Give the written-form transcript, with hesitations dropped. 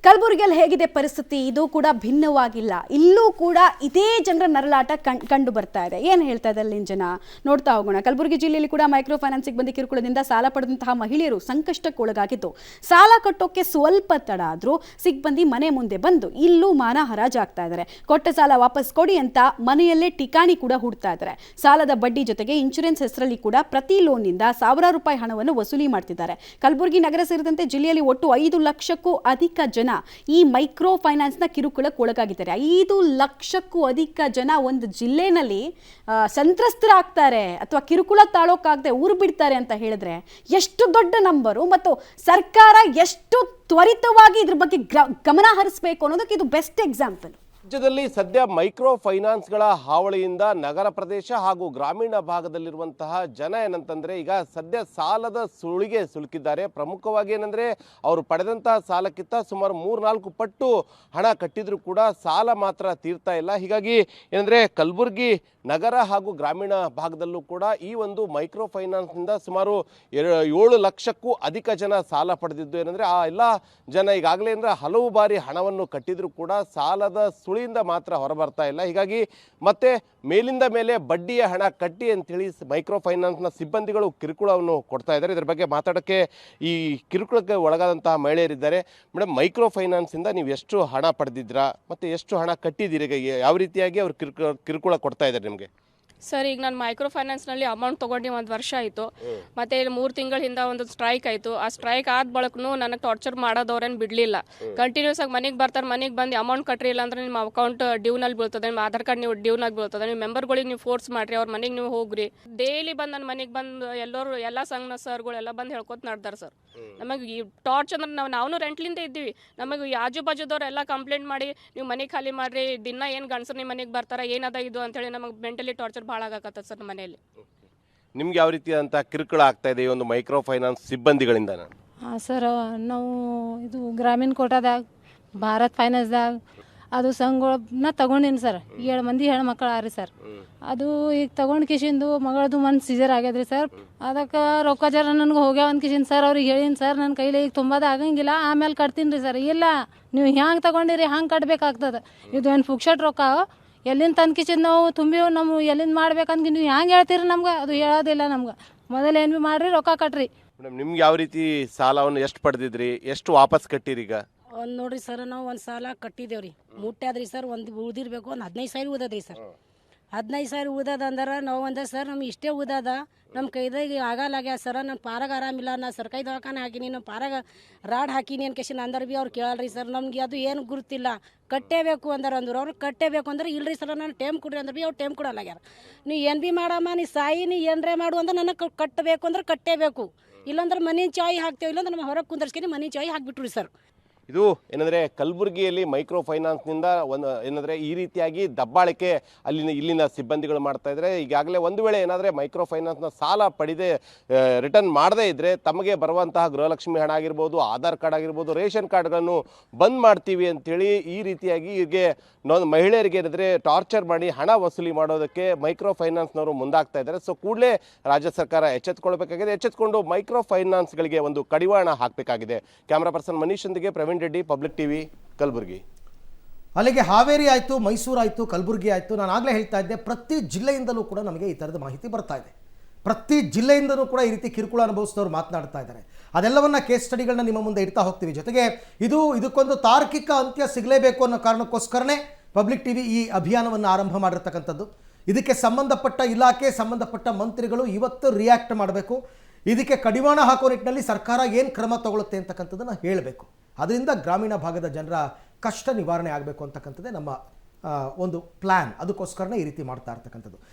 ಕಲಬುರಗಿಯಲ್ಲಿ ಹೇಗಿದೆ ಪರಿಸ್ಥಿತಿ? ಇದು ಕೂಡ ಭಿನ್ನವಾಗಿಲ್ಲ. ಇಲ್ಲೂ ಕೂಡ ಇದೇ ಜನರ ನರಳಾಟ ಕಂಡು ಬರ್ತಾ ಇದೆ. ಏನು ಹೇಳ್ತಾ ಇದೆ ಅಲ್ಲಿನ ಜನ ನೋಡ್ತಾ ಹೋಗೋಣ. ಕಲಬುರಗಿ ಜಿಲ್ಲೆಯಲ್ಲಿ ಕೂಡ ಮೈಕ್ರೋ ಫೈನಾನ್ಸ್ ಸಿಬ್ಬಂದಿ ಕಿರುಕುಳದಿಂದ ಸಾಲ ಪಡೆದಂತಹ ಮಹಿಳೆಯರು ಸಂಕಷ್ಟಕ್ಕೊಳಗಾಗಿದ್ದು, ಸಾಲ ಕಟ್ಟೋಕೆ ಸ್ವಲ್ಪ ತಡ ಆದ್ರೂ ಸಿಬ್ಬಂದಿ ಮನೆ ಮುಂದೆ ಬಂದು ಇಲ್ಲೂ ಮಾನ ಹರಾಜಾಗ್ತಾ ಇದ್ದಾರೆ. ಕೊಟ್ಟ ಸಾಲ ವಾಪಸ್ ಕೊಡಿ ಅಂತ ಮನೆಯಲ್ಲೇ ಠಿಕಾಣಿ ಕೂಡ ಹೂಡ್ತಾ ಇದ್ದಾರೆ. ಸಾಲದ ಬಡ್ಡಿ ಜೊತೆಗೆ ಇನ್ಶೂರೆನ್ಸ್ ಹೆಸರಲ್ಲಿ ಕೂಡ ಪ್ರತಿ ಲೋನ್ನಿಂದ ಸಾವಿರಾರು ರೂಪಾಯಿ ಹಣವನ್ನು ವಸೂಲಿ ಮಾಡ್ತಿದ್ದಾರೆ. ಕಲಬುರಗಿ ನಗರ ಸೇರಿದಂತೆ ಜಿಲ್ಲೆಯಲ್ಲಿ ಒಟ್ಟು 5 ಲಕ್ಷಕ್ಕೂ ಅಧಿಕ ಜನ ಈ ಮೈಕ್ರೋ ಫೈನಾನ್ಸ್ ನ ಕಿರುಕುಳಕ್ಕೆ ಒಳಗಾಗಿದ್ದಾರೆ. 5 ಲಕ್ಷಕ್ಕೂ ಅಧಿಕ ಜನ ಒಂದು ಜಿಲ್ಲೆನಲ್ಲಿ ಸಂತ್ರಸ್ತರಾಗ್ತಾರೆ ಅಥವಾ ಕಿರುಕುಳ ತಾಳೋಕ್ಕಾಗದೆ ಊರು ಬಿಡ್ತಾರೆ ಅಂತ ಹೇಳಿದ್ರೆ ಎಷ್ಟು ದೊಡ್ಡ ನಂಬರು, ಮತ್ತು ಸರ್ಕಾರ ಎಷ್ಟು ತ್ವರಿತವಾಗಿ ಇದ್ರ ಬಗ್ಗೆ ಗಮನ ಹರಿಸಬೇಕು ಅನ್ನೋದಕ್ಕೆ ಇದು ಬೆಸ್ಟ್ ಎಕ್ಸಾಂಪಲ್. ರಾಜ್ಯದಲ್ಲಿ ಸದ್ಯ ಮೈಕ್ರೋ ಫೈನಾನ್ಸ್ಗಳ ಹಾವಳಿಯಿಂದ ನಗರ ಪ್ರದೇಶ ಹಾಗೂ ಗ್ರಾಮೀಣ ಭಾಗದಲ್ಲಿರುವಂತಹ ಜನ ಏನಂತಂದ್ರೆ ಈಗ ಸದ್ಯ ಸಾಲದ ಸುಳಿಗೆ ಸಿಲುಕಿದ್ದಾರೆ. ಪ್ರಮುಖವಾಗಿ ಏನಂದ್ರೆ ಅವರು ಪಡೆದಂತಹ ಸಾಲಕ್ಕಿಂತ ಸುಮಾರು 3-4 ಪಟ್ಟು ಹಣ ಕಟ್ಟಿದ್ರು ಕೂಡ ಸಾಲ ಮಾತ್ರ ತೀರ್ತಾ ಇಲ್ಲ. ಹೀಗಾಗಿ ಏನಂದ್ರೆ ಕಲಬುರಗಿ ನಗರ ಹಾಗೂ ಗ್ರಾಮೀಣ ಭಾಗದಲ್ಲೂ ಕೂಡ ಈ ಒಂದು ಮೈಕ್ರೋ ಫೈನಾನ್ಸ್ನಿಂದ ಸುಮಾರು 7 ಲಕ್ಷಕ್ಕೂ ಅಧಿಕ ಜನ ಸಾಲ ಪಡೆದಿದ್ದು. ಏನಂದ್ರೆ ಆ ಎಲ್ಲ ಜನ ಈಗಾಗಲೇ ಅಂದ್ರೆ ಹಲವು ಬಾರಿ ಹಣವನ್ನು ಕಟ್ಟಿದ್ರು ಕೂಡ ಸಾಲದ ಸುಳಿಯಿಂದ ಮಾತ್ರ ಹೊರಬರ್ತಾ ಇಲ್ಲ. ಹೀಗಾಗಿ ಮತ್ತೆ ಮೇಲಿಂದ ಮೇಲೆ ಬಡ್ಡಿಯ ಹಣ ಕಟ್ಟಿ ಅಂತೇಳಿ ಮೈಕ್ರೋ ಫೈನಾನ್ಸ್ನ ಸಿಬ್ಬಂದಿಗಳು ಕಿರುಕುಳವನ್ನು ಕೊಡ್ತಾ ಇದ್ದಾರೆ. ಇದರ ಬಗ್ಗೆ ಮಾತಾಡೋಕ್ಕೆ ಈ ಕಿರುಕುಳಕ್ಕೆ ಒಳಗಾದಂತಹ ಮಹಿಳೆಯರಿದ್ದಾರೆ. ಮೇಡಮ್, ಮೈಕ್ರೋ ಫೈನಾನ್ಸಿಂದ ನೀವು ಎಷ್ಟು ಹಣ ಪಡೆದಿದ್ರಾ ಮತ್ತು ಎಷ್ಟು ಹಣ ಕಟ್ಟಿದ್ದೀರಿ? ಯಾವ ರೀತಿಯಾಗಿ ಅವ್ರು ಕಿರುಕುಳ ಕೊಡ್ತಾ ಇದ್ದಾರೆ ನಿಮಗೆ? ಸರ್, ಈಗ ನಾನು ಮೈಕ್ರೋ ಫೈನಾನ್ಸ್ನಲ್ಲಿ ಅಮೌಂಟ್ ತೊಗೊಂಡು 1 ವರ್ಷ ಆಯಿತು. ಮತ್ತು 3 ತಿಂಗಳ ಹಿಂದೆ ಒಂದು ಸ್ಟ್ರೈಕ್ ಆಯಿತು. ಆ ಸ್ಟ್ರೈಕ್ ಆದ ಬಳಕೂ ನನಗೆ ಟಾರ್ಚರ್ ಮಾಡೋದವ್ರೇನು ಬಿಡಲಿಲ್ಲ. ಕಂಟಿನ್ಯೂಸ್ ಆಗಿ ಮನೆಗೆ ಬರ್ತಾರೆ, ಮನೆಗೆ ಬಂದು ಅಮೌಂಟ್ ಕಟ್ರಿ ಇಲ್ಲ ಅಂದ್ರೆ ನಿಮ್ಮ ಅಕೌಂಟ್ ಡ್ಯೂನಲ್ಲಿ ಬೀಳ್ತದೆ, ನಿಮ್ಮ ಆಧಾರ್ ಕಾರ್ಡ್ ನೀವು ಡ್ಯೂನಾಗಿ ಬೀಳ್ತದೆ, ನಿಮ್ಮ ಮೆಂಬರ್ಗಳಿಗೆ ನೀವು ಫೋರ್ಸ್ ಮಾಡಿರಿ, ಅವ್ರ ಮನೆಗೆ ನೀವು ಹೋಗ್ರಿ. ಡೈಲಿ ಬಂದು ನನ್ನ ಮನೆಗೆ ಬಂದು ಎಲ್ಲ ಸಂಘನ ಸರ್ಗಳೆಲ್ಲ ಬಂದು ಹೇಳ್ಕೊತ ನಡ್ದಾರೆ ಸರ್. ನಮಗೆ ಈ ಟಾರ್ಚ್ ಅಂದ್ರೆ ನಾವು ರೆಂಟ್ಲಿಂದ ಇದ್ದೀವಿ. ನಮಗೆ ಆಜು ಬಾಜುದವ್ರು ಎಲ್ಲ ಕಂಪ್ಲೇಂಟ್ ಮಾಡಿ ನೀವು ಮನೆ ಖಾಲಿ ಮಾಡಿರಿ, ದಿನ ಏನು ಗಂಡಸರು ನಿಮ್ಮ ಮನೆಗೆ ಬರ್ತಾರೆ, ಏನದ ಇದು ಅಂತೇಳಿ ನಮಗೆ ಮೆಂಟಲಿ ಟಾರ್ಚರ್ ಭಾಳ ಆಗಕತ್ತದ ಸರ್ ಮನೆಯಲ್ಲಿ. ನಿಮ್ಗೆ ಯಾವ ರೀತಿಯಾದಂಥ ಕಿರುಕುಳ ಆಗ್ತಾ ಇದೆ ಈ ಒಂದು ಮೈಕ್ರೋ ಫೈನಾನ್ಸ್ ಸಿಬ್ಬಂದಿಗಳಿಂದ? ಹಾಂ ಸರ್, ನಾವು ಇದು ಗ್ರಾಮೀಣ ಕೋಟಾದಾಗ ಭಾರತ್ ಫೈನಾನ್ಸ್ದಾಗ ಅದು ಸಂಘನ ತಗೊಂಡಿನಿ ಸರ್. 7 ಮಂದಿ ಹೆಣ್ಮಕ್ಳು ಆರಿ ಸರ್. ಅದು ಈಗ ತಗೊಂಡು ಕಿಶಿಂದು ಮಗಳದು ಒಂದು ಸೀಜರ್ ಆಗ್ಯದ್ರಿ ಸರ್. ಅದಕ್ಕೆ ರೊಕ್ಕ ಜರ ನನಗೆ ಹೋಗ್ಯಾವ ಒಂದು ಕಿಶಿನ್ ಸರ್. ಅವ್ರಿಗೆ ಹೇಳಿನಿ ಸರ್, ನನ್ನ ಕೈಲಿ ಈಗ ತುಂಬದ ಆಗಂಗಿಲ್ಲ, ಆಮೇಲೆ ಕಟ್ತೀನಿ ರೀ ಸರ್. ಇಲ್ಲ, ನೀವು ಹ್ಯಾಂಗೆ ತಗೊಂಡಿರಿ ಹಂಗೆ ಕಟ್ಬೇಕಾಗ್ತದೆ. ಇದು ಏನು ಫುಕ್ಷಟ್ ರೊಕ್ಕ ಎಲ್ಲಿಂದ ತಂದು ಕಿಶಿನ್ ನಾವು ತುಂಬಿವು, ನಮ್ಮ ಎಲ್ಲಿಂದ ಮಾಡ್ಬೇಕಂತ ನೀವು ಹ್ಯಾಂಗೆ ಹೇಳ್ತೀರಿ ನಮ್ಗೆ? ಅದು ಹೇಳೋದಿಲ್ಲ ನಮ್ಗೆ. ಮೊದಲು ಏನು ಭೀ ಮಾಡಿರಿ, ರೊಕ್ಕ ಕಟ್ರಿ. ಮೇಡಮ್, ನಿಮ್ಗೆ ಯಾವ ರೀತಿ ಸಾಲವನ್ನು ಎಷ್ಟು ಪಡೆದಿದ್ರಿ, ಎಷ್ಟು ವಾಪಸ್ ಕಟ್ಟಿರಿ? ಈಗ ಒಂದು ನೋಡ್ರಿ ಸರ್, ನಾವು ಒಂದು ಸಾಲ ಕಟ್ಟಿದ್ದೇವೆ ರೀ, ಮುಟ್ಟಾದ್ರಿ ಸರ್. ಒಂದು ಉಳ್ದಿರ್ಬೇಕು, ಒಂದು 15 ಸಾವಿರ ಉದದ್ರಿ ಸರ್. 15 ಸಾವಿರ ಉದದ ಅಂದ್ರೆ ನಾವು ಅಂದ ಸರ್, ನಮ್ಗೆ ಇಷ್ಟೇ ಉದದ, ನಮ್ಮ ಕೈದಾಗ ಆಗಲ್ಲಾಗ್ಯ ಸರ. ನನ್ನ ಪಾರಾಗ ಆರಾಮಿಲ್ಲ, ನಾ ಸರ್ಕಾರಿ ದವಾಖಾನೆ ಹಾಕಿನಿ, ನಮ್ಮ ಪಾರಾಗ ರಾಡ್ ಹಾಕಿನಿ ಅನ್ಕೇಶನ್ ಅಂದ್ರೆ ಭೀ ಅವ್ರು ಕೇಳಲ್ರಿ ಸರ್. ನಮ್ಗೆ ಅದು ಏನು ಗುರುತಿಲ್ಲ, ಕಟ್ಟೇಬೇಕು ಅಂದ್ರೆ ಅವ್ರು ಕಟ್ಟೇಬೇಕು ಅಂದ್ರೆ ಇಲ್ರಿ ಸರ್ ನಾನು ಟೈಮ್ ಕೊಡ್ರಿ ಅಂದ್ರೆ ಭೀ ಅವ್ರು ಟೈಮ್ ಕೊಡಲ್ಲಾಗ್ಯಾರ. ನೀವು ಏನು ಭೀ ಮಾಡಮ್ಮ, ನೀ ಸಾಯಿ, ನೀ ಏನರೇ ಮಾಡು ಅಂದ್ರೆ ನನಗೆ ಕಟ್ಟಬೇಕು ಅಂದ್ರೆ ಕಟ್ಟೇಬೇಕು, ಇಲ್ಲಾಂದ್ರೆ ಮನೆ ಚಾಯ್ ಹಾಕ್ತೇವೆ, ಇಲ್ಲಾಂದ್ರೆ ನಮ್ಮ ಹೊರಗೆ ಕುಂದರ್ಸ್ಕೊಂಡು ಮನೆ ಚಾಯ್ ಹಾಕ್ಬಿಟ್ರಿ ಸರ್. ಇದು ಏನಂದರೆ ಕಲಬುರಗಿಯಲ್ಲಿ ಮೈಕ್ರೋ ಫೈನಾನ್ಸ್ನಿಂದ ಏನಂದರೆ ಈ ರೀತಿಯಾಗಿ ದಬ್ಬಾಳಿಕೆ ಇಲ್ಲಿನ ಸಿಬ್ಬಂದಿಗಳು ಮಾಡ್ತಾ ಇದ್ದಾರೆ. ಈಗಾಗಲೇ ಒಂದು ವೇಳೆ ಏನಾದರೆ ಮೈಕ್ರೋ ಫೈನಾನ್ಸ್ನ ಸಾಲ ಪಡೆದೇ ರಿಟರ್ನ್ ಮಾಡದೇ ಇದ್ದರೆ ತಮಗೆ ಬರುವಂತಹ ಗೃಹಲಕ್ಷ್ಮಿ ಹಣ ಆಗಿರ್ಬೋದು, ಆಧಾರ್ ಕಾರ್ಡ್ ಆಗಿರ್ಬೋದು, ರೇಷನ್ ಕಾರ್ಡ್ಗಳನ್ನು ಬಂದ್ ಮಾಡ್ತೀವಿ ಅಂಥೇಳಿ ಈ ರೀತಿಯಾಗಿ ಹೀಗೆ ಮಹಿಳೆಯರಿಗೆ ಏನಿದ್ರೆ ಟಾರ್ಚರ್ ಮಾಡಿ ಹಣ ವಸೂಲಿ ಮಾಡೋದಕ್ಕೆ ಮೈಕ್ರೋ ಫೈನಾನ್ಸ್ನವರು ಮುಂದಾಗ್ತಾ ಇದ್ದಾರೆ. ಸೊ ಕೂಡಲೇ ರಾಜ್ಯ ಸರ್ಕಾರ ಎಚ್ಚೆತ್ತುಕೊಳ್ಬೇಕಾಗಿದೆ. ಎಚ್ಚೆತ್ತುಕೊಂಡು ಮೈಕ್ರೋ ಫೈನಾನ್ಸ್ಗಳಿಗೆ ಒಂದು ಕಡಿವಾಣ ಹಾಕಬೇಕಾಗಿದೆ. ಕ್ಯಾಮ್ರಾ ಪರ್ಸನ್ ಮನೀಶ್ ಒಂದಿಗೆ ಪ್ರವೀಣ್ ರೆಡ್ಡಿ, ಪಬ್ಲಿಕ್ ಟಿವಿ, ಕಲಬುರಗಿ. ಅಲ್ಲಿಗೆ ಹಾವೇರಿ ಆಯಿತು, ಮೈಸೂರು ಆಯಿತು, ಕಲಬುರಗಿ ಆಯಿತು. ನಾನು ಆಗಲೇ ಹೇಳ್ತಾ ಇದ್ದೆ, ಪ್ರತಿ ಜಿಲ್ಲೆಯಿಂದಲೂ ಕೂಡ ನಮಗೆ ಈ ಥರದ ಮಾಹಿತಿ ಬರ್ತಾ ಇದೆ. ಪ್ರತಿ ಜಿಲ್ಲೆಯಿಂದಲೂ ಕೂಡ ಈ ರೀತಿ ಕಿರುಕುಳ ಅನುಭವಿಸಿದವರು ಮಾತನಾಡ್ತಾ ಇದ್ದಾರೆ. ಅದೆಲ್ಲವನ್ನ ಕೇಸ್ ಸ್ಟಡಿಗಳನ್ನ ನಿಮ್ಮ ಮುಂದೆ ಇಡ್ತಾ ಹೋಗ್ತೀವಿ. ಜೊತೆಗೆ ಇದಕ್ಕೊಂದು ತಾರ್ಕಿಕ ಅಂತ್ಯ ಸಿಗಲೇಬೇಕು ಅನ್ನೋ ಕಾರಣಕ್ಕೋಸ್ಕರನೇ ಪಬ್ಲಿಕ್ ಟಿವಿ ಈ ಅಭಿಯಾನವನ್ನು ಆರಂಭ ಮಾಡಿರ್ತಕ್ಕಂಥದ್ದು. ಇದಕ್ಕೆ ಸಂಬಂಧಪಟ್ಟ ಇಲಾಖೆ, ಸಂಬಂಧಪಟ್ಟ ಮಂತ್ರಿಗಳು ಇವತ್ತು ರಿಯಾಕ್ಟ್ ಮಾಡಬೇಕು. ಇದಕ್ಕೆ ಕಡಿವಾಣ ಹಾಕೋ ನಿಟ್ಟಿನಲ್ಲಿ ಸರ್ಕಾರ ಏನು ಕ್ರಮ ತಗೊಳುತ್ತೆ ಅಂತಕ್ಕಂಥದ್ದನ್ನು ಹೇಳಬೇಕು. ಅದರಿಂದ ಗ್ರಾಮೀಣ ಭಾಗದ ಜನರ ಕಷ್ಟ ನಿವಾರಣೆ ಆಗಬೇಕು ಅಂತಕ್ಕಂಥದ್ದೇ ನಮ್ಮ ಒಂದು ಪ್ಲ್ಯಾನ್. ಅದಕ್ಕೋಸ್ಕರನೇ ಈ ರೀತಿ ಮಾಡ್ತಾ ಇರ್ತಕ್ಕಂಥದ್ದು.